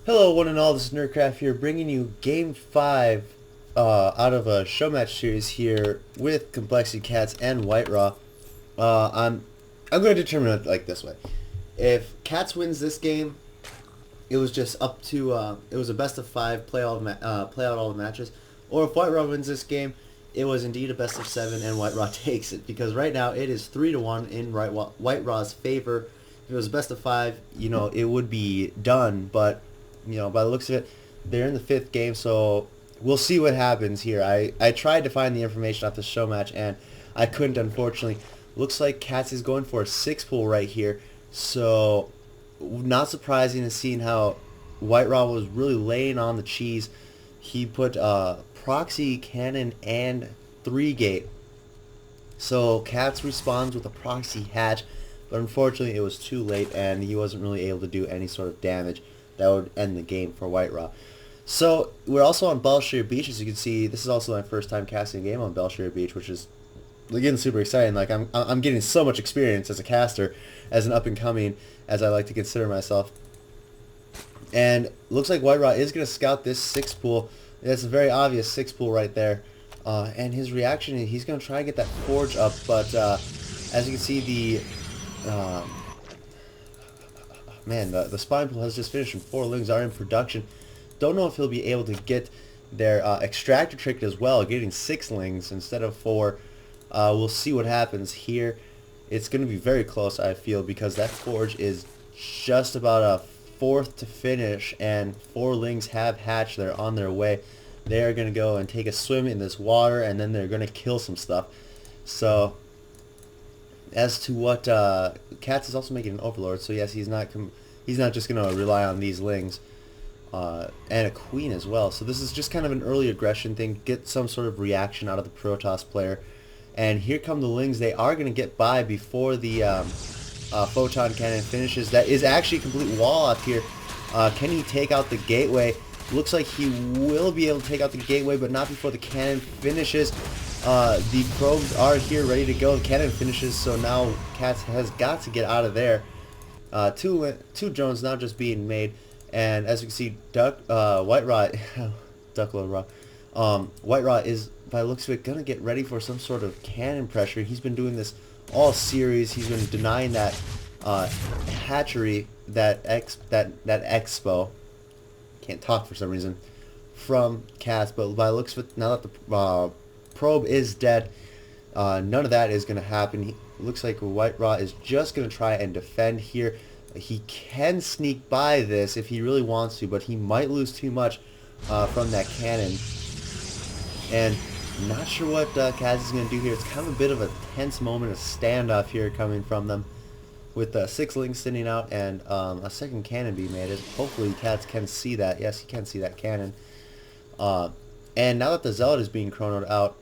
Hello, one and all. This is Nerdcraft here, bringing you Game 5 out of a show match series here with coL.CatZ and WhiteRa. I'm going to determine it like this way: if CatZ wins this game, it was just up to it was a best of 5, play out all the matches, or if WhiteRa wins this game, it was indeed a best of 7 and WhiteRa takes it, because right now it is 3-1 in WhiteRa's favor. If it was best of 5, it would be done, but by the looks of it, they're in the 5th game, so we'll see what happens here. I tried to find the information off the show match, and I couldn't, unfortunately. Looks like CatZ is going for a 6 pull right here, so not surprising to seeing how WhiteRa was really laying on the cheese. He put proxy cannon and 3-gate. So CatZ responds with a proxy hatch, but unfortunately it was too late and he wasn't really able to do any sort of damage that would end the game for WhiteRa. So we're also on Belshire Beach, as you can see. This is also my first time casting a game on Belshire Beach, which is getting super exciting. Like I'm getting so much experience as a caster, as an up and coming, as I like to consider myself. And looks like WhiteRa is going to scout this 6 pool. That's a very obvious 6 pool right there. And his reaction, he's going to try and get that forge up, but as you can see, the spine pool has just finished and 4 lings are in production. Don't know if he'll be able to get their extractor tricked as well, getting 6 lings instead of 4. We'll see what happens here. It's going to be very close, I feel, because that forge is just about a 4th to finish, and 4 lings have hatched. They're on their way. They are going to go and take a swim in this water, and then they're going to kill some stuff. So, as to what CatZ is also making an overlord, so yes, he's not just going to rely on these lings, and a queen as well. So this is just kind of an early aggression thing, get some sort of reaction out of the Protoss player. And here come the lings. They are going to get by before the photon cannon finishes. That is actually a complete wall up here. Can he take out the gateway? Looks like he will be able to take out the gateway, but not before the cannon finishes. The probes are here ready to go. The cannon finishes, so now CatZ has got to get out of there. Two drones now just being made, and as you can see, WhiteRa, WhiteRa is, by the looks of it, gonna get ready for some sort of cannon pressure. He's been doing this all series. He's been denying that hatchery, that expo. Can't talk for some reason, from CatZ, but by the looks of it, now that the probe is dead, none of that is going to happen. Looks like WhiteRa is just going to try and defend here. He can sneak by this if he really wants to, but he might lose too much from that cannon. And not sure what CatZ is going to do here. It's kind of a bit of a tense moment, a standoff here coming from them, with 6 lings sitting out and a second cannon being made. Hopefully CatZ can see that. Yes, he can see that cannon. And now that the Zealot is being chronoed out,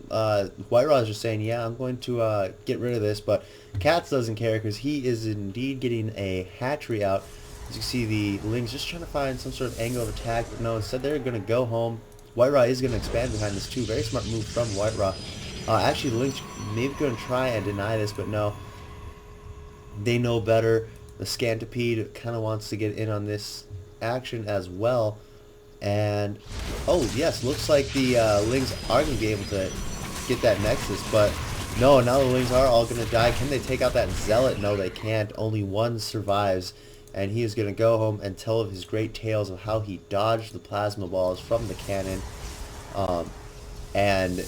WhiteRa is just saying, yeah, I'm going to get rid of this, but CatZ doesn't care because he is indeed getting a hatchery out. As you see, the lings just trying to find some sort of angle of attack, but no, instead they're going to go home. WhiteRa is going to expand behind this too. Very smart move from WhiteRa. Actually, the lings maybe going to try and deny this, but no. They know better. The Scantipede kind of wants to get in on this action as well. And, oh yes, looks like the lings are going to be able to get that Nexus, but no, now the lings are all going to die. Can they take out that Zealot? No, they can't. Only one survives, and he is going to go home and tell of his great tales of how he dodged the plasma balls from the cannon, and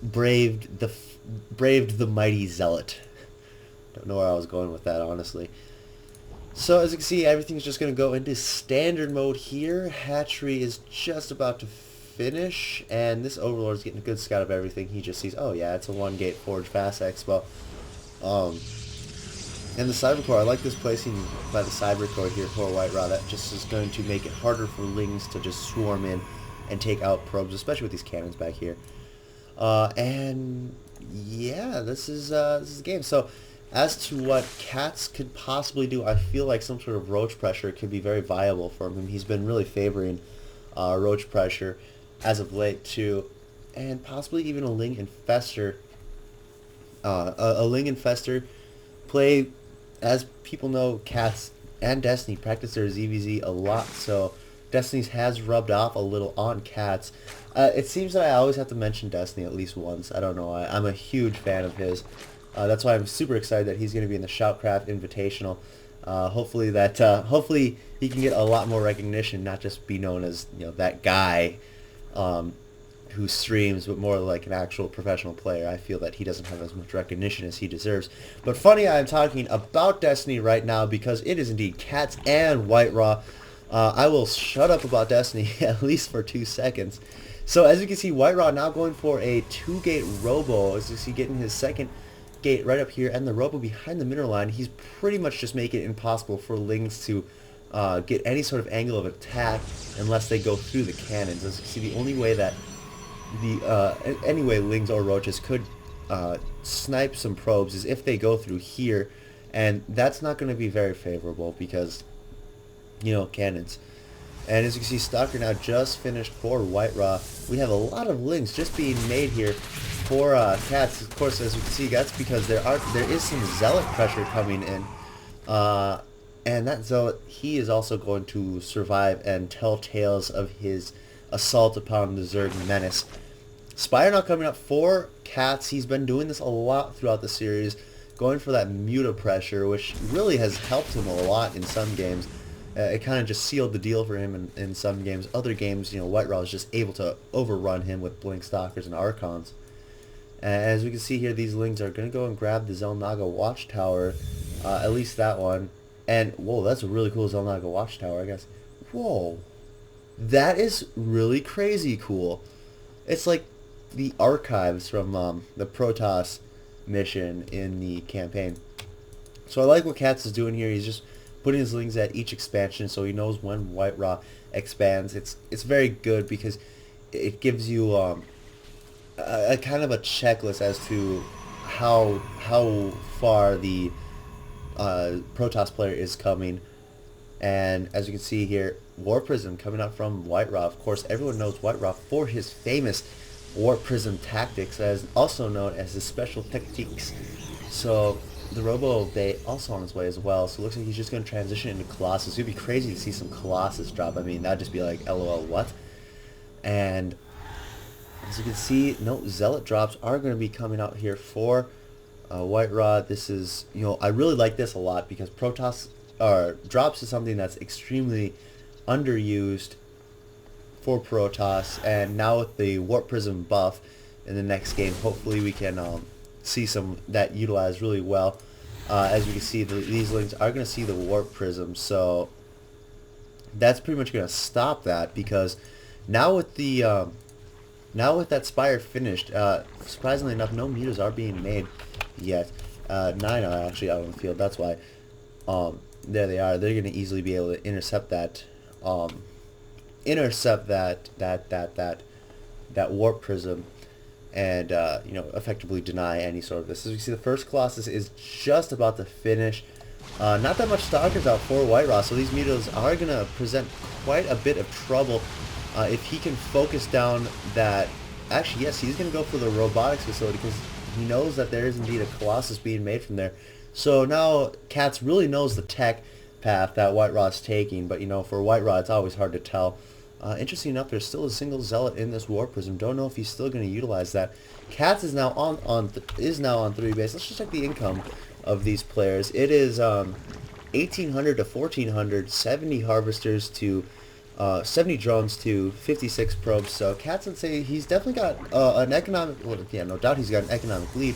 braved the mighty Zealot. Don't know where I was going with that, honestly. So as you can see, everything's just going to go into standard mode here. Hatchery is just about to finish, and this Overlord is getting a good scout of everything. He just sees, oh yeah, it's a 1-gate Forge Fast Expo. And the Cybercore, I like this placing by the Cybercore here for WhiteRa. That just is going to make it harder for lings to just swarm in and take out probes, especially with these cannons back here. And yeah, this is the game. So as to what CatZ could possibly do, I feel like some sort of roach pressure could be very viable for him. He's been really favoring roach pressure as of late too, and possibly even a ling infester. A ling infester play, as people know, CatZ and Destiny practice their ZVZ a lot, so Destiny's has rubbed off a little on Cats. It seems that I always have to mention Destiny at least once. I don't know. I'm a huge fan of his. That's why I'm super excited that he's going to be in the Shoutcraft Invitational. Hopefully he can get a lot more recognition, not just be known as that guy who streams, but more like an actual professional player. I feel that he doesn't have as much recognition as he deserves. But funny, I'm talking about Destiny right now because it is indeed CatZ and WhiteRa. I will shut up about Destiny at least for 2 seconds. So as you can see, WhiteRa now going for a 2-gate robo. As you see, getting his second gate right up here, and the robo behind the mineral line. He's pretty much just making it impossible for Lings to get any sort of angle of attack unless they go through the cannons. As you see, the only way that any way Lings or Roaches could snipe some probes is if they go through here, and that's not going to be very favorable because cannons. And as you can see, Stalker now just finished for WhiteRa. We have a lot of Lings just being made here for CatZ. Of course, as you can see, that's because there is some Zealot pressure coming in. And that Zealot, he is also going to survive and tell tales of his assault upon the Zerg Menace. Spire now coming up for CatZ. He's been doing this a lot throughout the series, going for that Muta pressure, which really has helped him a lot in some games. It kind of just sealed the deal for him in some games. Other games, WhiteRa is just able to overrun him with Blink Stalkers and Archons. As we can see here, these Lings are going to go and grab the Xel'Naga Watchtower, at least that one. And, whoa, that's a really cool Xel'Naga Watchtower, I guess. Whoa. That is really crazy cool. It's like the archives from the Protoss mission in the campaign. So I like what CatZ is doing here. He's just putting his Lings at each expansion so he knows when WhiteRa expands. It's very good because it gives you a kind of a checklist as to how far the Protoss player is coming. And as you can see here, Warp Prism coming out from WhiteRa. Of course, everyone knows WhiteRa for his famous Warp Prism tactics, as also known as his special techniques. So the Robo Bay also on his way as well. So it looks like he's just going to transition into Colossus. It would be crazy to see some Colossus drop. I mean, that'd just be like, LOL, what? And as you can see, no Zealot drops are going to be coming out here for WhiteRa. This is, I really like this a lot because Protoss drops is something that's extremely underused for Protoss, and now with the Warp Prism buff in the next game, hopefully we can see some that utilized really well. As you can see, these Lings are going to see the Warp Prism, so that's pretty much going to stop that, because now with the now with that Spire finished, surprisingly enough, no mutas are being made yet. 9 are actually out on the field. That's why. There they are. They're going to easily be able to intercept that. That Warp Prism, and effectively deny any sort of this. As you see, the first Colossus is just about to finish. Not that much Stalkers out for WhiteRa, so these mutas are going to present quite a bit of trouble. If he can focus down that... Actually, yes, he's going to go for the robotics facility because he knows that there is indeed a Colossus being made from there. So now CatZ really knows the tech path that WhiteRa is taking, but for WhiteRa it's always hard to tell. Interesting enough, there's still a single Zealot in this Warp Prism. Don't know if he's still going to utilize that. CatZ is now on 3 base. Let's just check the income of these players. It is 1,800 to 1,400, 70 harvesters to 70 drones to 56 probes. So CatZ would say he's definitely got an economic, well, yeah, no doubt he's got an economic lead,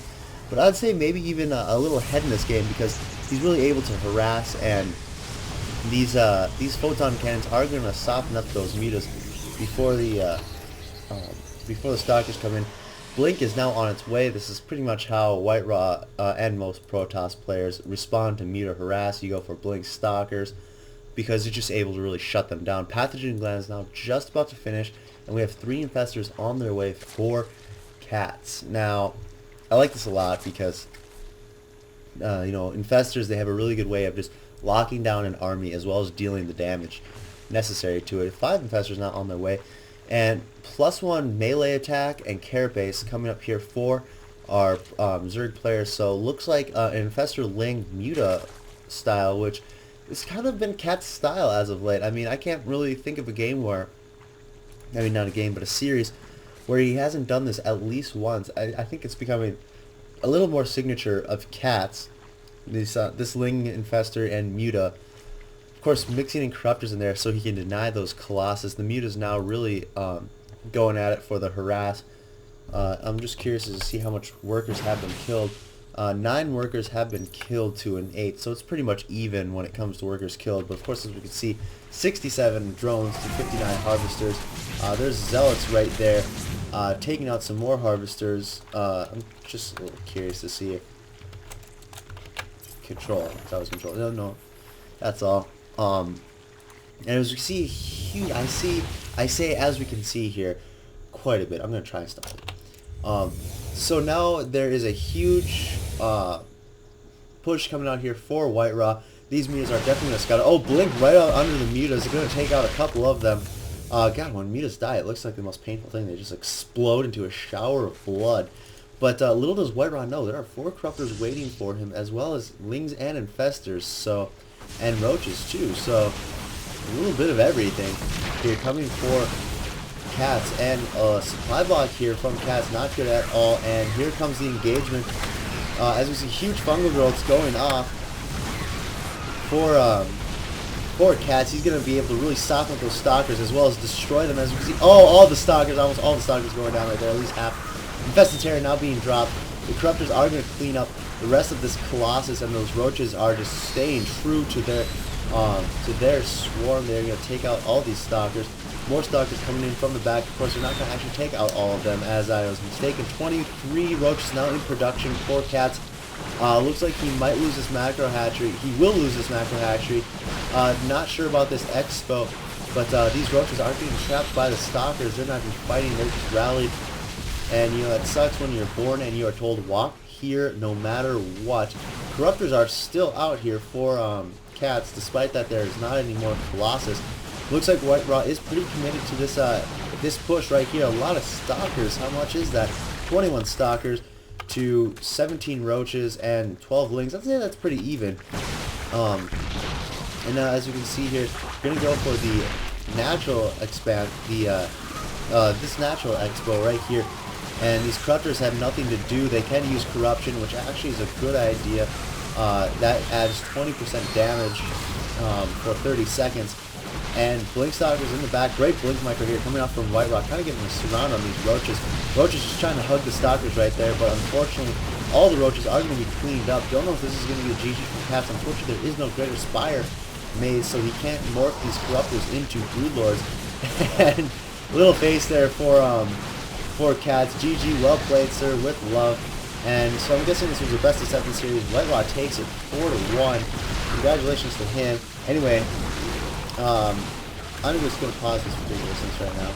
but I'd say maybe even a little ahead in this game because he's really able to harass, and these photon cannons are going to soften up those mutas before the Stalkers come in. Blink is now on its way. This is pretty much how WhiteRa and most Protoss players respond to muta harass. You go for Blink Stalkers because you're just able to really shut them down. Pathogen Gland is now just about to finish, and we have 3 Infestors on their way for CatZ. Now, I like this a lot because, Infestors, they have a really good way of just locking down an army as well as dealing the damage necessary to it. 5 Infestors now on their way, and +1 melee attack and carapace coming up here for our Zerg players. So looks like an Infestor Ling Muta style, which it's kind of been Cat's style as of late. I mean, I can't really think of a game where, I mean, not a game, but a series where he hasn't done this at least once. I think it's becoming a little more signature of Cats. This Ling Infestor and Muta. Of course, mixing in Corruptors in there so he can deny those Colossus. The Muta's now really going at it for the harass. I'm just curious to see how much workers have been killed. 9 workers have been killed to an 8, so it's pretty much even when it comes to workers killed. But of course, as we can see, 67 drones to 59 harvesters. There's zealots right there, taking out some more harvesters. I'm just a little curious to see if control. That was control. No, that's all. And as we see, huge. I say as we can see here, quite a bit. I'm gonna try and stop it. So now there is a huge push coming out here for WhiteRa. These mutas are definitely going to scout. Oh, Blink right out under the mutas. They're going to take out a couple of them. God, when mutas die, it looks like the most painful thing. They just explode into a shower of blood. But little does WhiteRa know, there are 4 Corruptors waiting for him, as well as Lings and Infestors, so, and Roaches too. So a little bit of everything here coming for Cats, and a supply block here from Cats, not good at all. And here comes the engagement. As we see, huge fungal growths going off for Cats. He's going to be able to really soften up those stalkers as well as destroy them. As we can see, all the stalkers, almost all the stalkers going down right there, at least half. Infested Terror now being dropped. The Corruptors are going to clean up the rest of this Colossus, and those Roaches are just staying true to their swarm. They're going to take out all these stalkers. More stalkers coming in from the back. Of course, they're not going to actually take out all of them, as I was mistaken. 23 Roaches now in production for Cats. Looks like he might lose this macro hatchery. He will lose this macro hatchery. Not sure about this expo, but these Roaches aren't getting trapped by the stalkers. They're not even fighting. They're just rallied. And you know, that sucks when you're born and you are told walk here no matter what. Corruptors are still out here for Cats, despite that there is not any more Colossus. Looks like WhiteRa is pretty committed to this push right here. A lot of stalkers. How much is that? 21 stalkers to 17 roaches and 12 lings. I'd say that's pretty even. And as you can see here, we're gonna go for the natural expand, this natural expo right here. And these Corruptors have nothing to do. They can use corruption, which actually is a good idea. That adds 20% damage for 30 seconds. And Blink Stalker's in the back. Great Blink Micro here coming out from WhiteRa, kind of getting a surround on these Roaches. Roaches just trying to hug the Stalkers right there, but unfortunately, all the Roaches are going to be cleaned up. Don't know if this is going to be a GG for Cats. Unfortunately, there is no Greater Spire made, so he can't morph these Corruptors into Broodlords. And little face there for Cats. GG, well played, sir, with love. And so I'm guessing this was the best of 7 series. WhiteRa takes it 4-1. Congratulations to him. Anyway, I'm just going to pause this ridiculousness right now.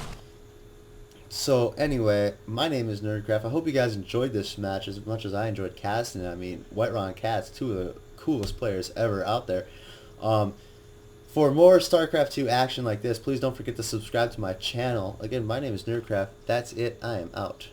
So anyway, my name is Nerdcraft. I hope you guys enjoyed this match as much as I enjoyed casting it. I mean, WhiteRa and Cats, 2 of the coolest players ever out there. For more StarCraft 2 action like this, please don't forget to subscribe to my channel. Again, my name is Nerdcraft. That's it. I am out.